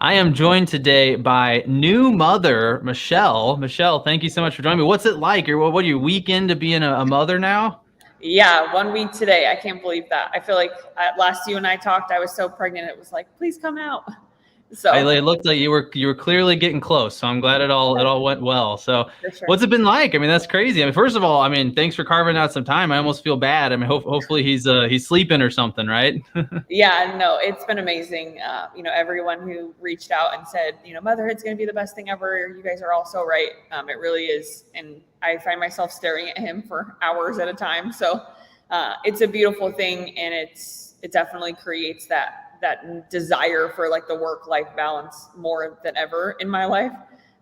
I am joined today by new mother, Michelle. Michelle, thank you so much for joining me. What's it like? What are you, week into being a mother now? Yeah, 1 week today. I can't believe that. I feel like last you and I talked, I was so pregnant. It was like, please come out. So It looked like you were clearly getting close, so I'm glad it all went well. So, for sure. what's it been like? I mean, that's crazy. I mean, first of all, I mean, thanks for carving out some time. I almost feel bad. I mean, hopefully he's sleeping or something, right? Yeah, no, it's been amazing. Everyone who reached out and said, motherhood's going to be the best thing ever. You guys are all so right. It really is. And I find myself staring at him for hours at a time. So it's a beautiful thing. And it definitely creates that desire for like the work-life balance more than ever in my life.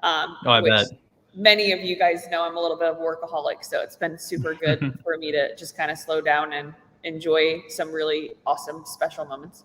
I which bet. Many of you guys know I'm a little bit of a workaholic. So it's been super good for me to just kind of slow down and enjoy some really awesome special moments.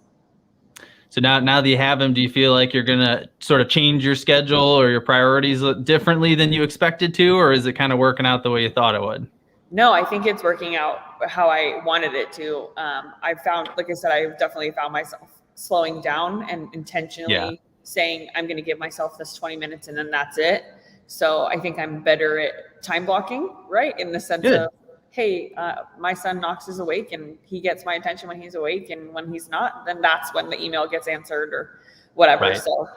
So now that you have him, do you feel like you're gonna sort of change your schedule or your priorities differently than you expected to, or is it kind of working out the way you thought it would? No, I think it's working out how I wanted it to. I found, like I said, I've definitely found myself slowing down and intentionally saying, I'm going to give myself this 20 minutes and then that's it. So I think I'm better at time blocking, right? In the sense of, hey, my son Knox is awake and he gets my attention when he's awake. And when he's not, then that's when the email gets answered or whatever. Right. So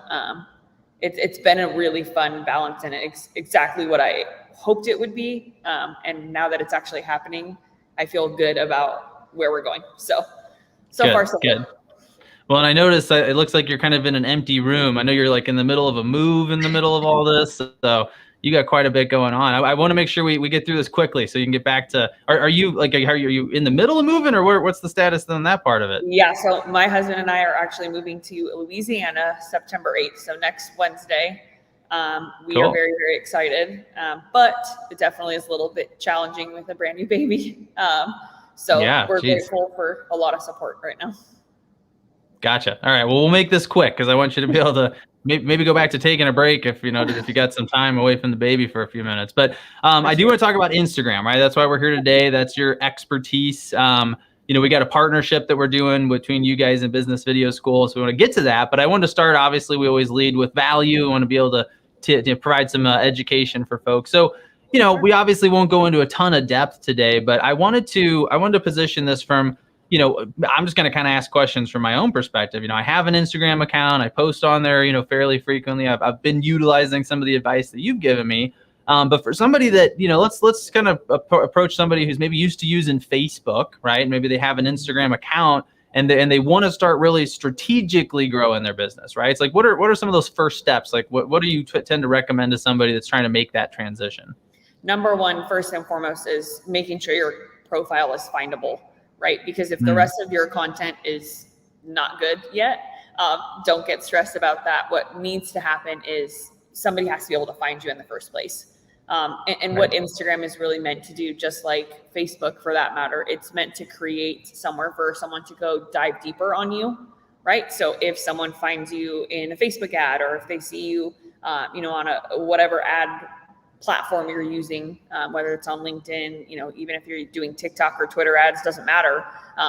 it's been a really fun balance and it's exactly what I hoped it would be. And now that it's actually happening, I feel good about where we're going. So far, so good. Well, and I noticed that it looks like you're kind of in an empty room. I know you're like in the middle of a move in the middle of all this. So you got quite a bit going on. I want to make sure we get through this quickly so you can get back to, are you in the middle of moving or what's the status on that part of it? Yeah. So my husband and I are actually moving to Louisiana, September 8th. So next Wednesday. We Cool. are very, very excited, but it definitely is a little bit challenging with a brand new baby. We're grateful for a lot of support right now. Gotcha. All right. Well, we'll make this quick because I want you to be able to maybe go back to taking a break if you got some time away from the baby for a few minutes. But I do want to talk about Instagram, right? That's why we're here today. That's your expertise. We got a partnership that we're doing between you guys and Business Video School. So we want to get to that. But I wanted to start, obviously, we always lead with value. We want to be able to provide some education for folks. So, we obviously won't go into a ton of depth today, but I wanted to position this from, I'm just going to kind of ask questions from my own perspective. I have an Instagram account. I post on there, fairly frequently. I've been utilizing some of the advice that you've given me. But for somebody that, let's kind of approach somebody who's maybe used to using Facebook, right? Maybe they have an Instagram account and they want to start really strategically growing their business, right? It's like, what are some of those first steps? Like, what do you tend to recommend to somebody that's trying to make that transition? Number one, first and foremost, is making sure your profile is findable, right? Because if the rest of your content is not good yet, don't get stressed about that. What needs to happen is somebody has to be able to find you in the first place. And what Instagram is really meant to do, just like Facebook for that matter, it's meant to create somewhere for someone to go dive deeper on you, right? So if someone finds you in a Facebook ad or if they see you, on a whatever ad platform you're using, whether it's on LinkedIn, even if you're doing TikTok or Twitter ads, doesn't matter.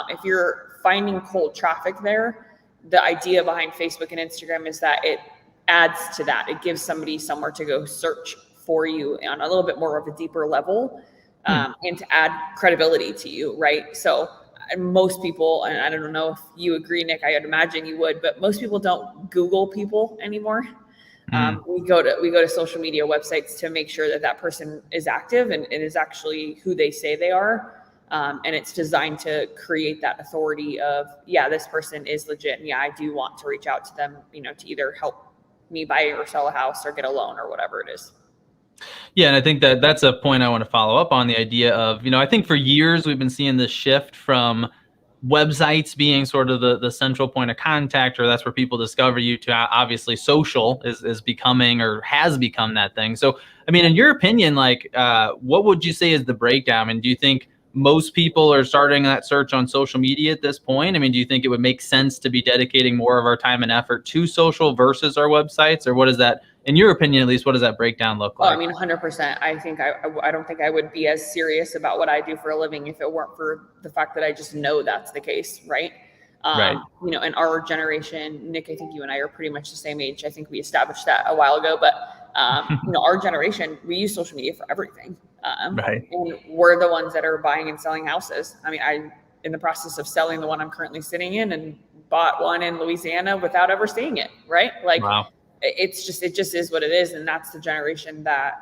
If you're finding cold traffic there, the idea behind Facebook and Instagram is that it adds to that. It gives somebody somewhere to go search for you on a little bit more of a deeper level, and to add credibility to you, right? So most people, and I don't know if you agree, Nick, I'd imagine you would, but most people don't Google people anymore. We go to social media websites to make sure that person is active and it is actually who they say they are. And it's designed to create that authority of, yeah, this person is legit. And yeah, I do want to reach out to them, to either help me buy or sell a house or get a loan or whatever it is. Yeah. And I think that's a point I want to follow up on, the idea of, I think for years we've been seeing this shift from websites being sort of the central point of contact, or that's where people discover you, to obviously social is becoming or has become that thing. So, I mean, in your opinion, like, what would you say is the breakdown? And do you think most people are starting that search on social media at this point? I mean, do you think it would make sense to be dedicating more of our time and effort to social versus our websites? Or what is that, in your opinion, at least, what does that breakdown look like? Oh, I mean, 100%. I think I don't think I would be as serious about what I do for a living if it weren't for the fact that I just know that's the case, right? Right. In our generation, Nick, I think you and I are pretty much the same age. I think we established that a while ago, but our generation, we use social media for everything. Right. And we're the ones that are buying and selling houses. I mean, I'm in the process of selling the one I'm currently sitting in, and bought one in Louisiana without ever seeing it. Right. Like, wow. it just is what it is. And that's the generation that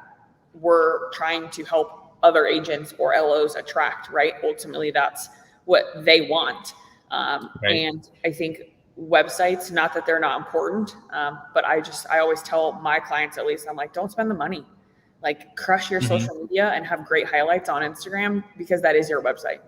we're trying to help other agents or LOs attract, right? Ultimately, that's what they want. Right. And I think websites, not that they're not important, but I always tell my clients, at least, I'm like, don't spend the money. Like, crush your social media and have great highlights on Instagram, because that is your website.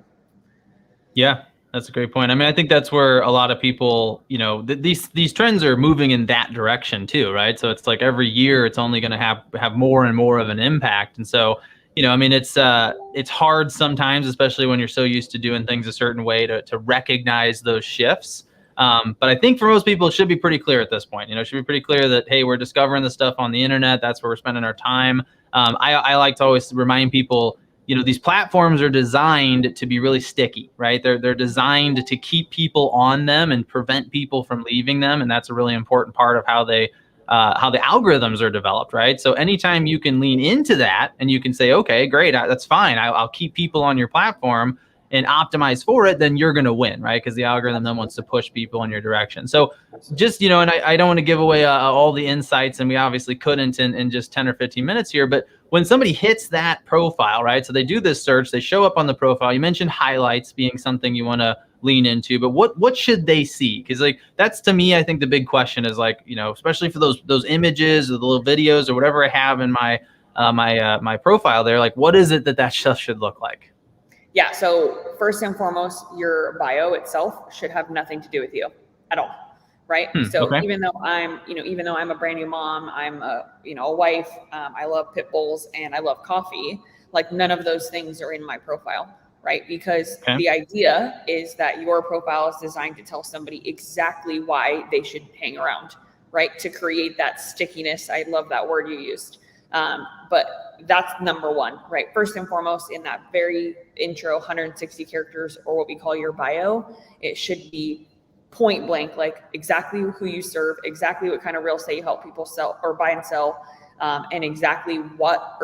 Yeah, that's a great point. I mean, I think that's where a lot of people, these trends are moving in that direction too, right? So it's like every year it's only going to have more and more of an impact. And so, I mean, it's hard sometimes, especially when you're so used to doing things a certain way, to recognize those shifts. But I think for most people, it should be pretty clear at this point. It should be pretty clear that, hey, we're discovering the stuff on the internet. That's where we're spending our time. I like to always remind people, these platforms are designed to be really sticky, right? They're designed to keep people on them and prevent people from leaving them. And that's a really important part of how the algorithms are developed, right? So anytime you can lean into that and you can say, okay, great, that's fine. I'll keep people on your platform and optimize for it, then you're going to win, right? Because the algorithm then wants to push people in your direction. So just, and I don't want to give away all the insights, and we obviously couldn't in just 10 or 15 minutes here, but when somebody hits that profile, right? So they do this search, they show up on the profile. You mentioned highlights being something you want to lean into, but what should they see? Because that's, to me, I think the big question is especially for those images or the little videos or whatever I have in my my profile there, what is it that stuff should look like? Yeah. So first and foremost, your bio itself should have nothing to do with you at all. Right. So okay. even though I'm a brand new mom, I'm a wife, I love pit bulls and I love coffee. None of those things are in my profile. Right. Because the idea is that your profile is designed to tell somebody exactly why they should hang around. Right. To create that stickiness. I love that word you used. But that's number one, right? First and foremost, in that very intro 160 characters, or what we call your bio, it should be point blank, exactly who you serve, exactly what kind of real estate you help people sell or buy and sell, and exactly what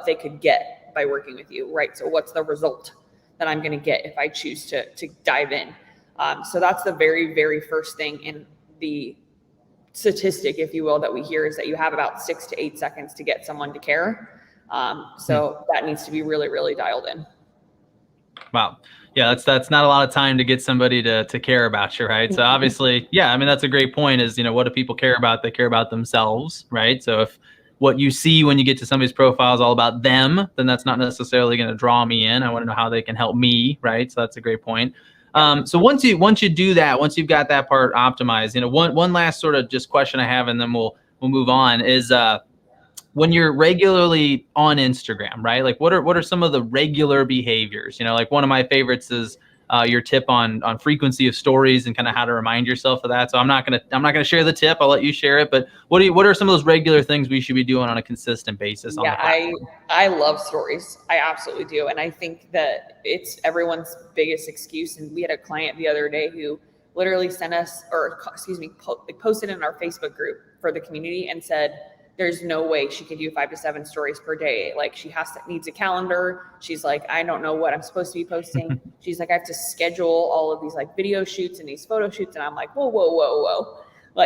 they could get by working with you, right? So what's the result that I'm going to get if I choose to dive in? So that's the very, very first thing. And the statistic, if you will, that we hear is that you have about 6 to 8 seconds to get someone to care. So that needs to be really, really dialed in. Wow. Yeah, that's not a lot of time to get somebody to care about you, right? So obviously, yeah, I mean, that's a great point is, what do people care about? They care about themselves, right? So if what you see when you get to somebody's profile is all about them, then that's not necessarily going to draw me in. I want to know how they can help me, right? So that's a great point. So once you do that, once you've got that part optimized, one last sort of just question I have, and then we'll move on, is when you're regularly on Instagram, right? What are some of the regular behaviors? One of my favorites is your tip on frequency of stories and kind of how to remind yourself of that. So I'm not gonna share the tip. I'll let you share it. But what are some of those regular things we should be doing on a consistent basis? Yeah, I love stories. I absolutely do, and I think that it's everyone's biggest excuse. And we had a client the other day who literally sent us, posted in our Facebook group for the community and said, there's no way she can do 5 to 7 stories per day. She needs a calendar. She's like, I don't know what I'm supposed to be posting. She's like, I have to schedule all of these video shoots and these photo shoots. And I'm like, whoa. No,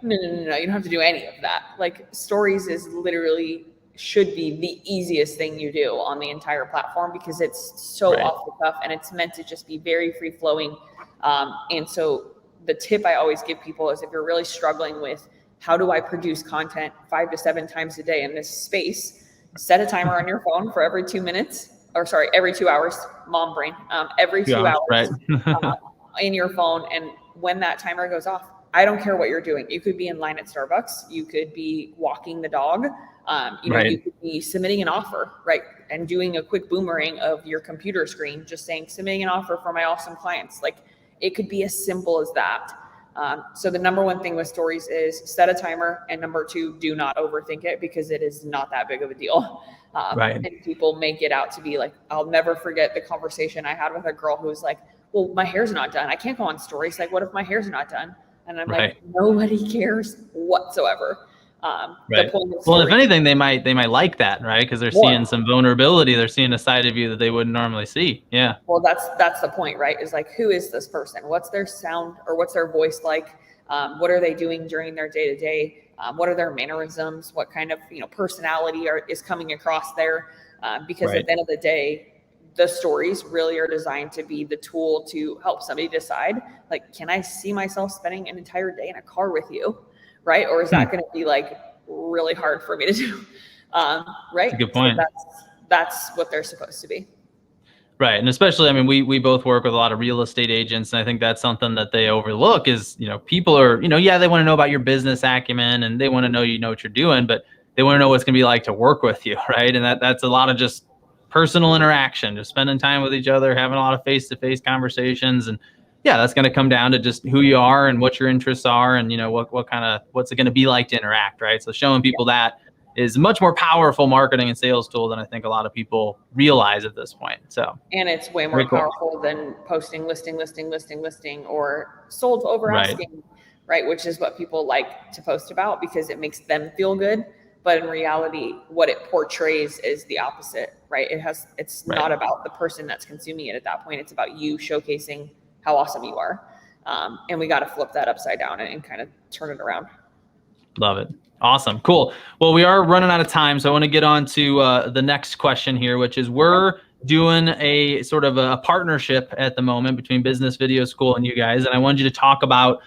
you don't have to do any of that. Stories is literally should be the easiest thing you do on the entire platform, because it's so off the cuff and it's meant to just be very free flowing. And so the tip I always give people is, if you're really struggling with, how do I produce content 5 to 7 times a day in this space? Set a timer on your phone for every 2 hours, mom brain, every 2 hours right. in your phone. And when that timer goes off, I don't care what you're doing. You could be in line at Starbucks. You could be walking the dog. You could be submitting an offer, right? And doing a quick boomerang of your computer screen, just saying, submitting an offer for my awesome clients. It could be as simple as that. So the number one thing with stories is set a timer, and number 2, do not overthink it, because it is not that big of a deal. And people make it out to be I'll never forget the conversation I had with a girl who was like, well, my hair's not done. I can't go on stories. Like, what if my hair's not done? And I'm Right. like, nobody cares whatsoever. The Right. point of Well, if story, anything, they might like that, right? Because they're more. seeing some vulnerability. They're seeing a side of you that they wouldn't normally see. Yeah. Well, that's the point, right? Is like, who is this person? What's their sound or what's their voice like? What are they doing during their day to day? What are their mannerisms? What kind of personality is coming across there? Because Right. at the end of the day, the stories really are designed to be the tool to help somebody decide, like, can I see myself spending an entire day in a car with you, right? Or is that going to be like really hard for me to do, right? That's a good point. So that's what they're supposed to be. Right. And especially, I mean, we both work with a lot of real estate agents. And I think that's something that they overlook is, people are, yeah, they want to know about your business acumen and they want to know, what you're doing, but they want to know what's going to be like to work with you. Right. And that's a lot of just personal interaction, just spending time with each other, having a lot of face-to-face conversations. And yeah, that's going to come down to just who you are and what your interests are and, what's it going to be like to interact. Right. So showing people that is a much more powerful marketing and sales tool than I think a lot of people realize at this point. So, and it's way more powerful than posting listing, or sold over asking, right? Which is what people like to post about because it makes them feel good. But in reality, what it portrays is the opposite, right? It's not about the person that's consuming it at that point. It's about you showcasing how awesome you are. And we got to flip that upside down and kind of turn it around. Love it. Awesome. Cool. Well, we are running out of time, so I want to get on to the next question here, which is we're doing a sort of a partnership at the moment between Business Video School and you guys, and I wanted you to talk about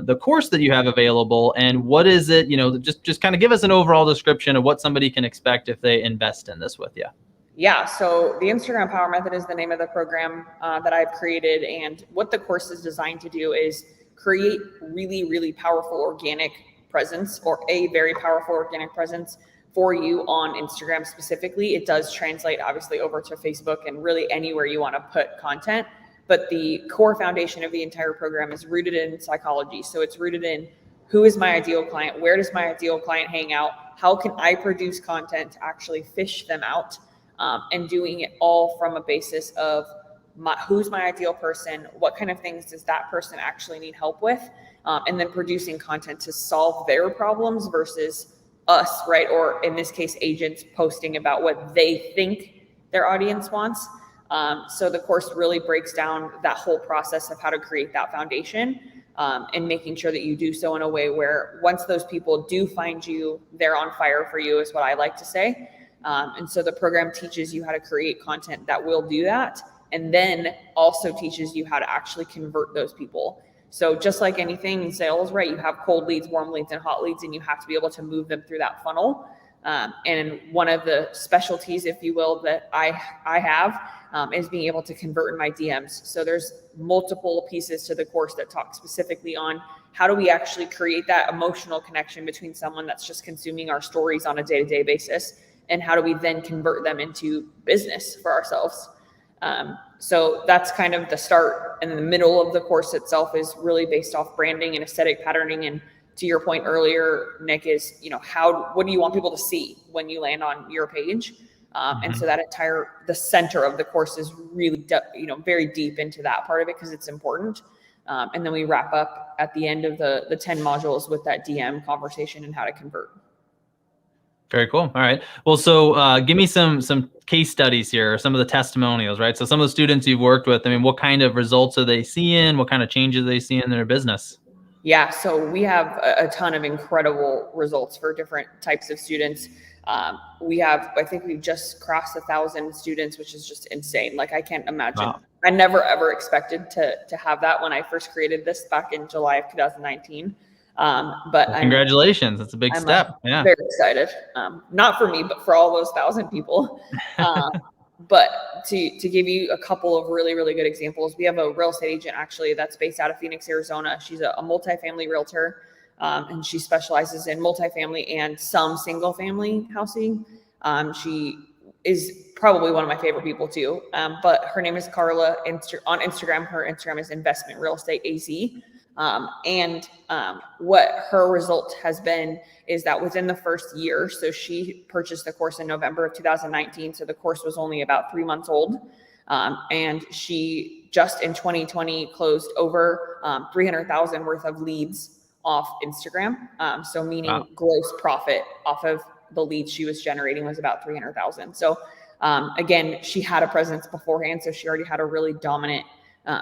the course that you have available and what is it, just kind of give us an overall description of what somebody can expect if they invest in this with you. Yeah, so the Instagram Power Method is the name of the program that I've created, and what the course is designed to do is create really, really powerful organic presence, or a very powerful organic presence for you on Instagram specifically. It does translate obviously over to Facebook and really anywhere you want to put content, but the core foundation of the entire program is rooted in psychology. So it's rooted in who is my ideal client, where does my ideal client hang out, how can I produce content to actually fish them out, and doing it all from a basis of who's my ideal person, what kind of things does that person actually need help with, and then producing content to solve their problems versus us, right? Or in this case, agents posting about what they think their audience wants. So the course really breaks down that whole process of how to create that foundation, and making sure that you do so in a way where once those people do find you, they're on fire for you is what I like to say. And so the program teaches you how to create content that will do that, and then also teaches you how to actually convert those people. So just like anything in sales, right, you have cold leads, warm leads, and hot leads, and you have to be able to move them through that funnel. And one of the specialties, if you will, that I have is being able to convert in my DMs. So there's multiple pieces to the course that talk specifically on how do we actually create that emotional connection between someone that's just consuming our stories on a day-to-day basis, and how do we then convert them into business for ourselves. So that's kind of the start, and the middle of the course itself is really based off branding and aesthetic patterning. And to your point earlier, Nick, is, what do you want people to see when you land on your page? And so that the center of the course is really, very deep into that part of it because it's important. And then we wrap up at the end of the 10 modules with that DM conversation and how to convert. Very cool. All right. Well, so give me some case studies here, some of the testimonials, right? So some of the students you've worked with, I mean, what kind of results are they seeing? What kind of changes are they see in their business? Yeah, so we have a ton of incredible results for different types of students. I think we've just crossed 1,000 students, which is just insane. Like, I can't imagine. Wow. I never, ever expected to have that when I first created this back in July of 2019. But congratulations. That's a big step. Yeah. Very excited. Not for me, but for all those 1,000 people. But to give you a couple of really, really good examples, we have a real estate agent actually that's based out of Phoenix, Arizona. She's a multifamily realtor, and she specializes in multifamily and some single family housing. She is probably one of my favorite people too. But her name is Carla. On Instagram, her Instagram is Investment Real Estate AZ. What her result has been is that within the first year, so she purchased the course in November of 2019. So the course was only about 3 months old. And she just in 2020 closed over 300,000 worth of leads off Instagram. So meaning gross profit off of the leads she was generating was about 300,000. So again, she had a presence beforehand, so she already had a really dominant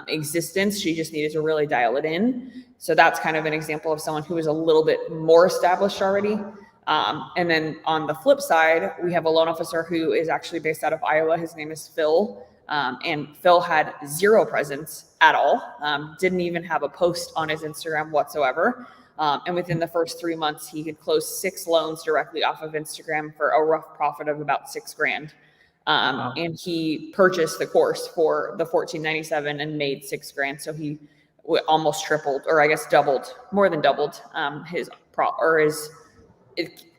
existence. She just needed to really dial it in. So that's kind of an example of someone who is a little bit more established already. And then on the flip side, we have a loan officer who is actually based out of Iowa. His name is Phil. And Phil had zero presence at all. Didn't even have a post on his Instagram whatsoever. And within the first 3 months, he had closed 6 loans directly off of Instagram for a rough profit of about $6,000. And he purchased the course for the $14.97 and made $6,000. So he almost tripled, or I guess doubled, more than doubled his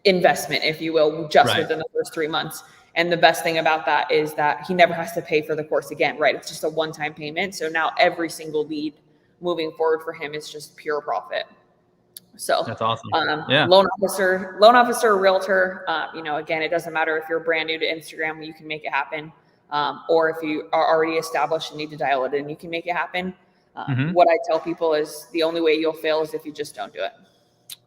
investment, if you will, just within the first 3 months. And the best thing about that is that he never has to pay for the course again, right? It's just a one-time payment. So now every single lead moving forward for him is just pure profit. So that's awesome. Loan officer, realtor, again, it doesn't matter if you're brand new to Instagram, you can make it happen. Or if you are already established and need to dial it in, you can make it happen. What I tell people is the only way you'll fail is if you just don't do it.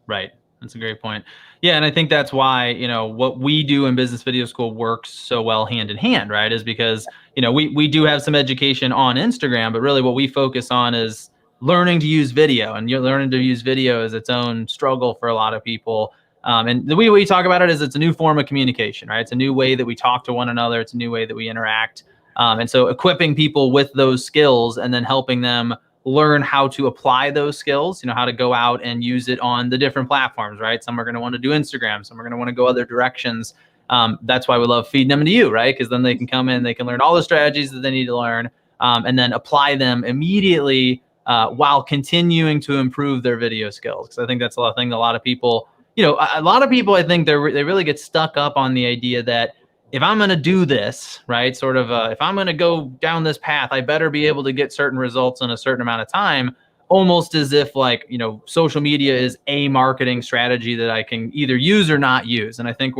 Right. That's a great point. Yeah. And I think that's why, what we do in Business Video School works so well hand in hand, right? Is because, we do have some education on Instagram, but really what we focus on is learning to use video, and you're learning to use video is its own struggle for a lot of people. And the way we talk about it is it's a new form of communication, right? It's a new way that we talk to one another. It's a new way that we interact. And so equipping people with those skills and then helping them learn how to apply those skills, how to go out and use it on the different platforms, right? Some are going to want to do Instagram. Some are going to want to go other directions. That's why we love feeding them to you, right? Because then they can come in, they can learn all the strategies that they need to learn, and then apply them immediately while continuing to improve their video skills. Because I think that's a thing that a lot of people, a lot of people, I think they really get stuck up on the idea that if I'm going to do this, right, sort of, if I'm going to go down this path, I better be able to get certain results in a certain amount of time, almost as if social media is a marketing strategy that I can either use or not use. And I think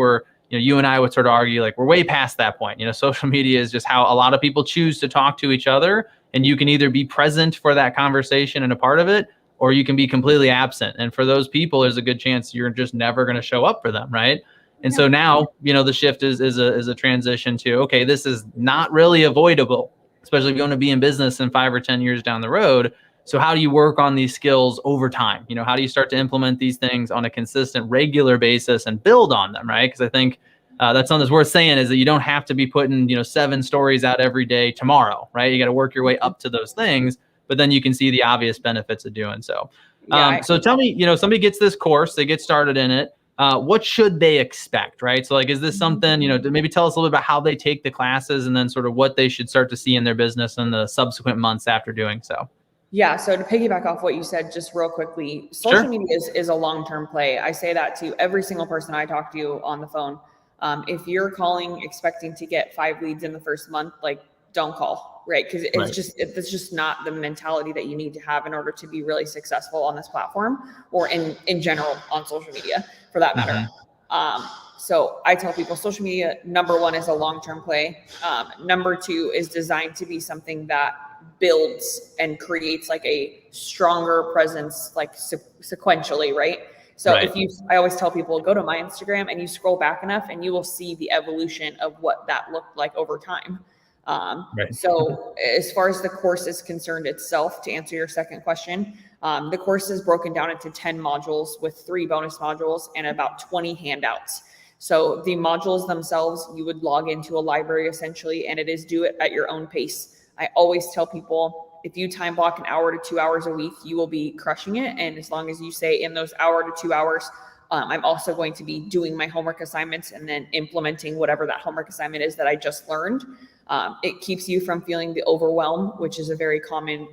you and I would sort of argue we're way past that point. Social media is just how a lot of people choose to talk to each other. And you can either be present for that conversation and a part of it, or you can be completely absent. And for those people, there's a good chance you're just never going to show up for them, right? And so now, the shift is a transition to, okay, this is not really avoidable, especially if you want to be in business in 5 or 10 years down the road. So how do you work on these skills over time? How do you start to implement these things on a consistent, regular basis and build on them, right? Because I think that's something that's worth saying is that you don't have to be putting, 7 stories out every day tomorrow, right? You got to work your way up to those things, but then you can see the obvious benefits of doing so. So tell me, somebody gets this course, they get started in it. What should they expect, right? So is this something, maybe tell us a little bit about how they take the classes and then sort of what they should start to see in their business in the subsequent months after doing so. Yeah. So to piggyback off what you said, just real quickly, social media is a long-term play. I say that to every single person I talk to on the phone. If you're calling expecting to get 5 leads in the first month, don't call, right? Because it's just not the mentality that you need to have in order to be really successful on this platform or in general on social media for that matter. So I tell people social media, number 1 is a long-term play. Number 2 is designed to be something that builds and creates a stronger presence, sequentially, right? So I always tell people, go to my Instagram and you scroll back enough and you will see the evolution of what that looked like over time. So as far as the course is concerned itself, to answer your second question, the course is broken down into 10 modules with 3 bonus modules and about 20 handouts. So the modules themselves, you would log into a library essentially, and it is do it at your own pace. I always tell people, if you time block 1 hour to 2 hours a week, you will be crushing it. And as long as you say in those 1 to 2 hours, I'm also going to be doing my homework assignments and then implementing whatever that homework assignment is that I just learned. It keeps you from feeling the overwhelm, which is a very common,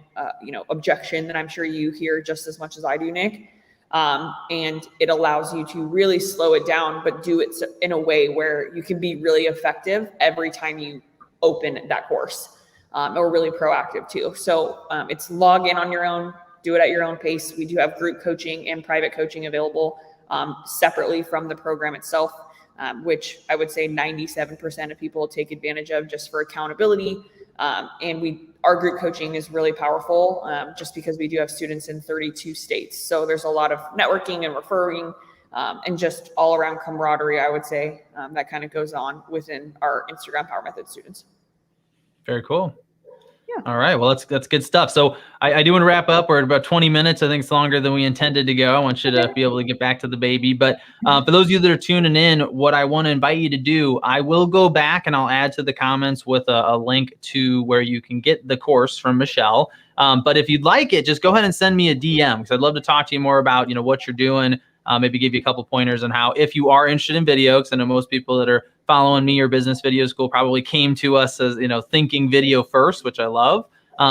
objection that I'm sure you hear just as much as I do, Nick. And it allows you to really slow it down, but do it in a way where you can be really effective every time you open that course, or really proactive too. So it's log in on your own, do it at your own pace. We do have group coaching and private coaching available separately from the program itself, which I would say 97% of people take advantage of just for accountability. And our group coaching is really powerful, just because we do have students in 32 states. So there's a lot of networking and referring, and just all around camaraderie, I would say, that kind of goes on within our Instagram Power Method students. Very cool. Yeah. All right. Well, that's good stuff. So I do want to wrap up. We're at about 20 minutes. I think it's longer than we intended to go. I want you to be able to get back to the baby. But for those of you that are tuning in, what I want to invite you to do, I will go back and I'll add to the comments with a link to where you can get the course from Michelle. But if you'd like it, just go ahead and send me a DM, because I'd love to talk to you more about, what you're doing. Maybe give you a couple pointers on how, if you are interested in video, because I know most people that are following me or Business Video School probably came to us as, thinking video first, which I love.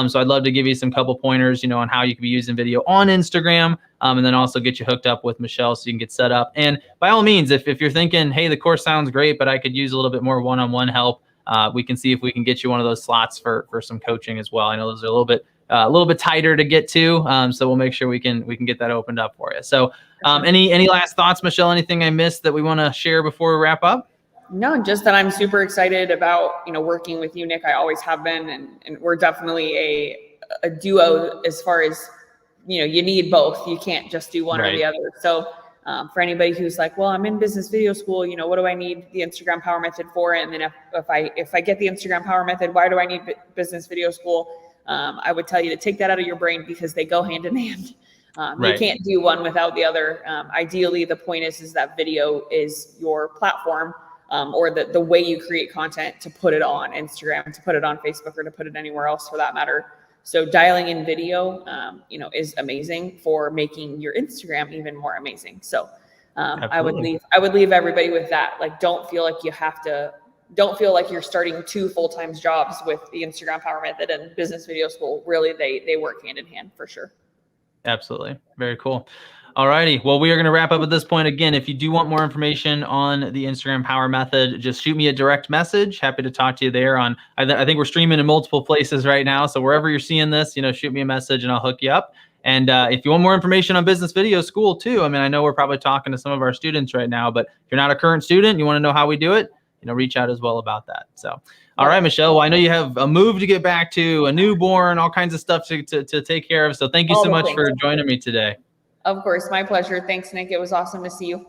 So I'd love to give you some couple pointers, on how you can be using video on Instagram, and then also get you hooked up with Michelle so you can get set up. And by all means, if you're thinking, hey, the course sounds great, but I could use a little bit more one-on-one help, we can see if we can get you one of those slots for some coaching as well. I know those are a little bit tighter to get to, so we'll make sure we can get that opened up for you. So any last thoughts, Michelle? Anything I missed that we want to share before we wrap up? No, just that I'm super excited about, working with you, Nick. I always have been, and we're definitely a duo as far as, you need both. You can't just do one or the other. So for anybody who's like, well, I'm in Business Video School, what do I need the Instagram Power Method for? And then if I get the Instagram Power Method, why do I need Business Video School? I would tell you to take that out of your brain, because they go hand in hand. You can't do one without the other. Ideally, the point is that video is your platform, or the way you create content to put it on Instagram, to put it on Facebook, or to put it anywhere else for that matter. So dialing in video, is amazing for making your Instagram even more amazing. So I would leave everybody with that. Like, don't feel like you're starting two full-time jobs with the Instagram Power Method and Business Video School. Really, they work hand in hand for sure. Absolutely. Very cool. All righty. Well, we are going to wrap up at this point. Again, if you do want more information on the Instagram Power Method, just shoot me a direct message. Happy to talk to you there. I think we're streaming in multiple places right now. So wherever you're seeing this, shoot me a message and I'll hook you up. And if you want more information on Business Video School too, I know we're probably talking to some of our students right now, but if you're not a current student, you want to know how we do it, reach out as well about that. So, all right, Michelle, well, I know you have a move to get back to, a newborn, all kinds of stuff to take care of. So thank you so much for joining me today. Of course, my pleasure. Thanks, Nick. It was awesome to see you.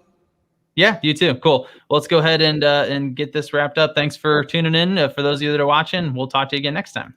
Yeah, you too. Cool. Well, let's go ahead and get this wrapped up. Thanks for tuning in. For those of you that are watching, we'll talk to you again next time.